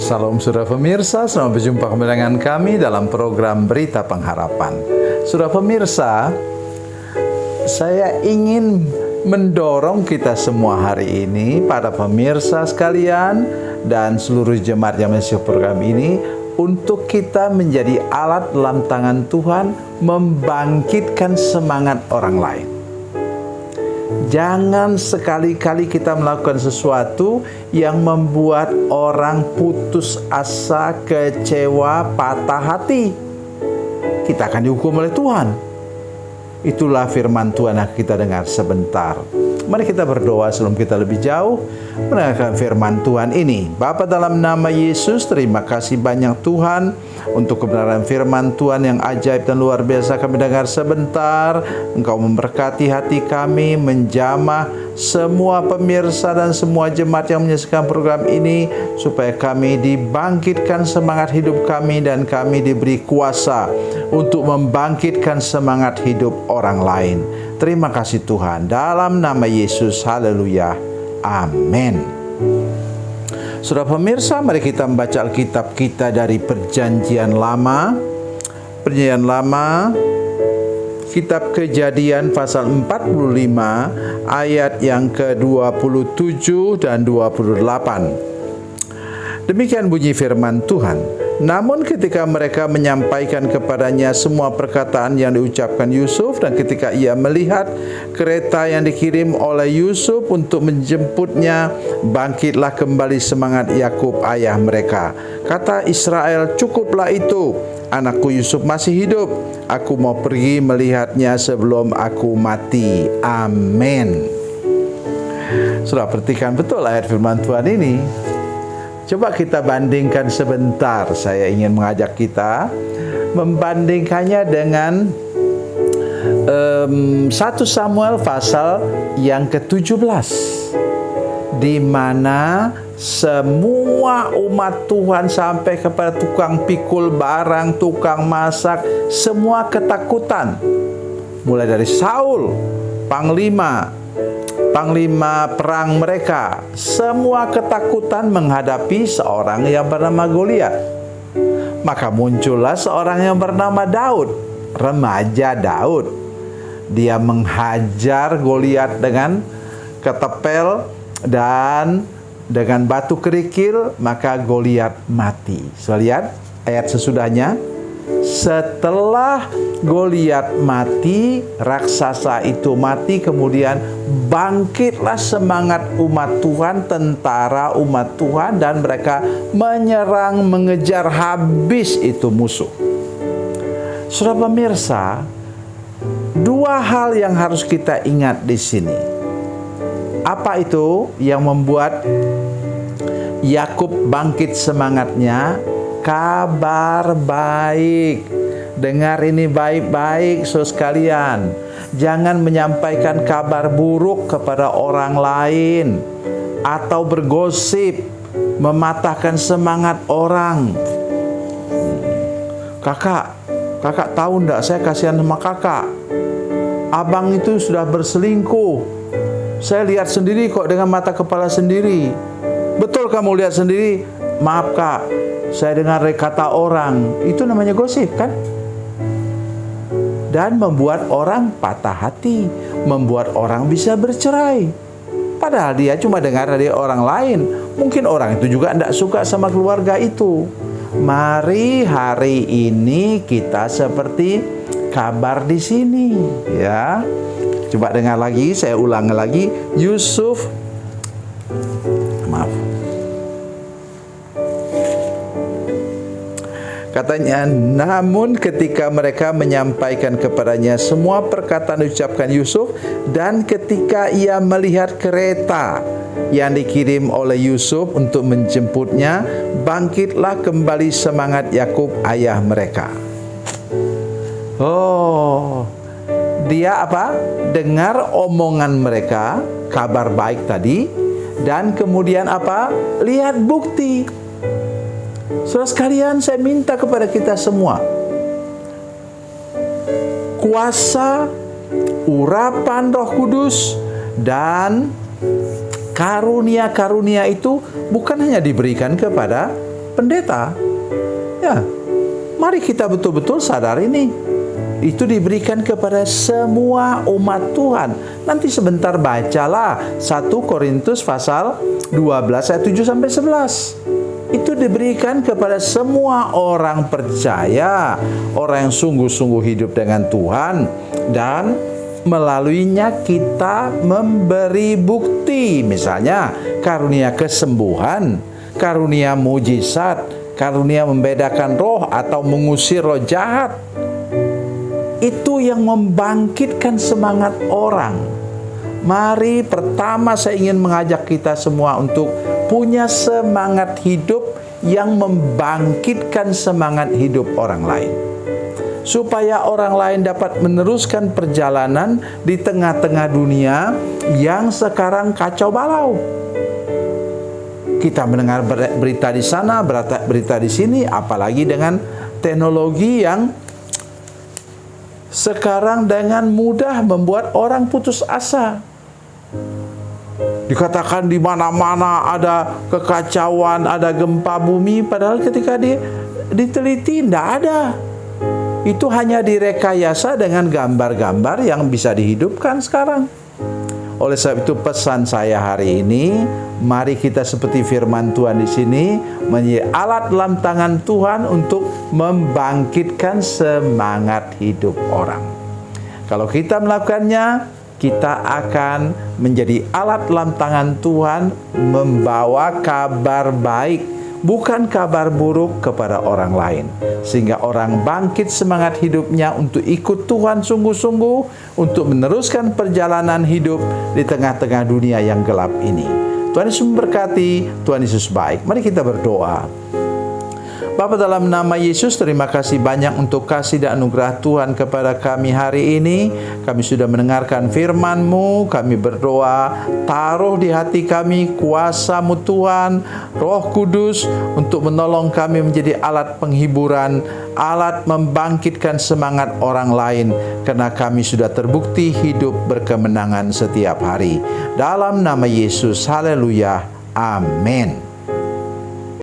Salam saudara pemirsa, selamat berjumpa kembali dengan kami dalam program Berita Pengharapan. Saudara pemirsa, saya ingin mendorong kita semua hari ini, para pemirsa sekalian dan seluruh jemaat yang mengikuti program ini, untuk kita menjadi alat dalam tangan Tuhan membangkitkan semangat orang lain. Jangan sekali-kali kita melakukan sesuatu yang membuat orang putus asa, kecewa, patah hati. Kita akan dihukum oleh Tuhan. Itulah firman Tuhan yang kita dengar sebentar. Mari kita berdoa sebelum kita lebih jauh mendengarkan firman Tuhan ini. Bapa, dalam nama Yesus, terima kasih banyak Tuhan untuk kebenaran firman Tuhan yang ajaib dan luar biasa kami dengar sebentar. Engkau memberkati hati kami, menjamah semua pemirsa dan semua jemaat yang menyaksikan program ini, supaya kami dibangkitkan semangat hidup kami dan kami diberi kuasa untuk membangkitkan semangat hidup orang lain. Terima kasih Tuhan, dalam nama Yesus, haleluya, amin. Saudara pemirsa, mari kita membaca Alkitab kita dari Perjanjian Lama. Perjanjian Lama, Kitab Kejadian pasal 45 ayat yang ke-27 dan 28. Demikian bunyi firman Tuhan. Namun ketika mereka menyampaikan kepadanya semua perkataan yang diucapkan Yusuf, dan ketika ia melihat kereta yang dikirim oleh Yusuf untuk menjemputnya, bangkitlah kembali semangat Yakub ayah mereka. Kata Israel, cukuplah itu, anakku Yusuf masih hidup. Aku mau pergi melihatnya sebelum aku mati. Amin. Sudah perhatikan betul ayat firman Tuhan ini. Coba kita bandingkan sebentar. Saya ingin mengajak kita membandingkannya dengan 1 Samuel pasal yang ke-17, di mana semua umat Tuhan sampai kepada tukang pikul barang, tukang masak, semua ketakutan. Mulai dari Saul, panglima perang mereka, semua ketakutan menghadapi seorang yang bernama Goliat. Maka muncullah seorang yang bernama Daud, remaja Daud. Dia menghajar Goliat dengan ketepel dan dengan batu kerikil, maka Goliat mati. So, lihat ayat sesudahnya. Setelah Goliat mati, raksasa itu mati, kemudian bangkitlah semangat umat Tuhan, tentara umat Tuhan, dan mereka menyerang, mengejar habis itu musuh. Saudara pemirsa, dua hal yang harus kita ingat di sini. Apa itu yang membuat Yakub bangkit semangatnya? Kabar baik. Dengar ini baik-baik, saudara sekalian. Jangan menyampaikan kabar buruk kepada orang lain atau bergosip, mematahkan semangat orang. Kakak tahu enggak, saya kasihan sama kakak. Abang itu sudah berselingkuh. Saya lihat sendiri kok dengan mata kepala sendiri. Betul kamu lihat sendiri? Maaf kak, saya dengar kata orang. Itu namanya gosip kan? Dan membuat orang patah hati, membuat orang bisa bercerai. Padahal dia cuma dengar dari orang lain. Mungkin orang itu juga tidak suka sama keluarga itu. Mari hari ini kita seperti kabar di sini, ya. Coba dengar lagi, saya ulang lagi. Yusuf, maaf. Katanya, namun ketika mereka menyampaikan kepadanya semua perkataan diucapkan Yusuf, dan ketika ia melihat kereta yang dikirim oleh Yusuf untuk menjemputnya, bangkitlah kembali semangat Yakub ayah mereka. Oh, dia apa? Dengar omongan mereka, kabar baik tadi, dan kemudian apa? Lihat bukti. Saudara sekalian, saya minta kepada kita semua, kuasa, urapan Roh Kudus, dan karunia-karunia itu bukan hanya diberikan kepada pendeta. Ya, mari kita betul-betul sadar ini. Itu diberikan kepada semua umat Tuhan. Nanti sebentar bacalah 1 Korintus pasal 12 ayat 7 sampai 11. Itu diberikan kepada semua orang percaya, orang yang sungguh-sungguh hidup dengan Tuhan, dan melaluinya kita memberi bukti. Misalnya karunia kesembuhan, karunia mujizat, karunia membedakan roh atau mengusir roh jahat. Itu yang membangkitkan semangat orang. Mari pertama saya ingin mengajak kita semua untuk punya semangat hidup yang membangkitkan semangat hidup orang lain. Supaya orang lain dapat meneruskan perjalanan di tengah-tengah dunia yang sekarang kacau balau. Kita mendengar berita di sana, berita di sini, apalagi dengan teknologi yang sekarang dengan mudah membuat orang putus asa. Dikatakan di mana-mana ada kekacauan, ada gempa bumi, padahal ketika diteliti tidak ada. Itu hanya direkayasa dengan gambar-gambar yang bisa dihidupkan sekarang. Oleh sebab itu pesan saya hari ini, mari kita seperti firman Tuhan di sini, menjadi alat dalam tangan Tuhan untuk membangkitkan semangat hidup orang. Kalau kita melakukannya, kita akan menjadi alat dalam tangan Tuhan, membawa kabar baik, bukan kabar buruk kepada orang lain. Sehingga orang bangkit semangat hidupnya untuk ikut Tuhan sungguh-sungguh, untuk meneruskan perjalanan hidup di tengah-tengah dunia yang gelap ini. Tuhan Yesus memberkati, Tuhan Yesus baik. Mari kita berdoa. Bapa, dalam nama Yesus, terima kasih banyak untuk kasih dan anugerah Tuhan kepada kami hari ini. Kami sudah mendengarkan firman-Mu, kami berdoa, taruh di hati kami kuasa-Mu Tuhan, Roh Kudus, untuk menolong kami menjadi alat penghiburan, alat membangkitkan semangat orang lain, karena kami sudah terbukti hidup berkemenangan setiap hari. Dalam nama Yesus, haleluya, amin.